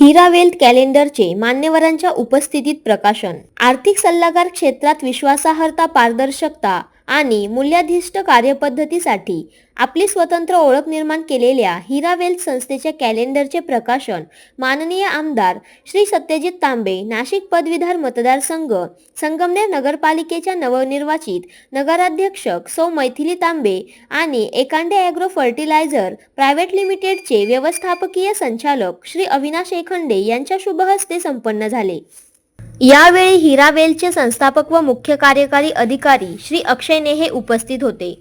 हिरा wealth कॅलेंडरचे मान्यवरांच्या उपस्थितीत प्रकाशन. आर्थिक सल्लागार क्षेत्रात विश्वासार्हता, पारदर्शकता आणि मूल्याधिष्ठ कार्यपद्धतीसाठी आपली स्वतंत्र ओळख निर्माण केलेल्या हिरा वेल्थ संस्थेच्या कॅलेंडरचे प्रकाशन माननीय आमदार श्री सत्यजित तांबे, नाशिक पदवीधर मतदारसंघ, संगमनेर नगरपालिकेच्या नवनिर्वाचित नगराध्यक्ष सौ मैथिली तांबे आणि एकांडे ॲग्रो फर्टिलायझर प्रायव्हेट लिमिटेडचे व्यवस्थापकीय संचालक श्री अविनाश एखंडे यांच्या शुभ हस्ते संपन्न झाले. यावेळी हिरा वेल्थचे संस्थापक व मुख्य कार्यकारी अधिकारी श्री अक्षय नेहे उपस्थित होते.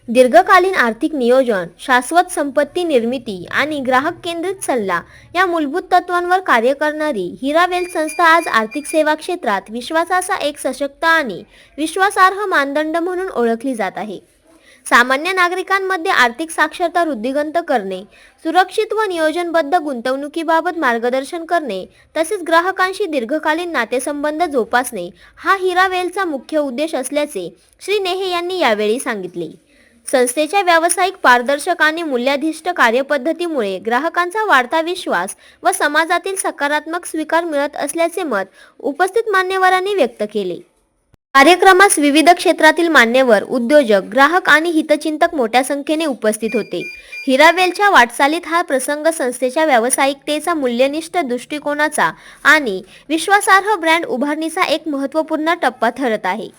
दीर्घकालीन आर्थिक नियोजन, शाश्वत संपत्ती निर्मिती आणि ग्राहक केंद्रित सल्ला या मूलभूत तत्वांवर कार्य करणारी हिरा वेल्थ संस्था आज आर्थिक सेवा क्षेत्रात विश्वासाचा एक सशक्त आणि विश्वासार्ह मानदंड म्हणून ओळखली जात आहे. सामान्य नागरिकांमध्ये आर्थिक साक्षरता वृद्धिंगत करणे, सुरक्षित व नियोजनबद्ध गुंतवणुकीबाबत मार्गदर्शन करणे तसेच ग्राहकांशी दीर्घकालीन नातेसंबंध जोपासणे हा हिरा वेल्थचा मुख्य उद्देश असल्याचे श्री नेहे यांनी यावेळी सांगितले. संस्थेच्या व्यावसायिक, पारदर्शक आणि मूल्याधिष्ठ कार्यपद्धतीमुळे ग्राहकांचा वाढता विश्वास व समाजातील सकारात्मक स्वीकार मिळत असल्याचे मत उपस्थित मान्यवरांनी व्यक्त केले. कार्यक्रमास विविध क्षेत्रातील मान्यवर, उद्योजक, ग्राहक आणि हितचिंतक मोठ्या संख्येने उपस्थित होते. हिरा वेल्थच्या वाटचालीत हा प्रसंग संस्थेच्या व्यावसायिकतेचा, मूल्यनिष्ठ दृष्टिकोनाचा आणि विश्वासार्ह ब्रँड उभारणीचा एक महत्त्वपूर्ण टप्पा ठरत आहे.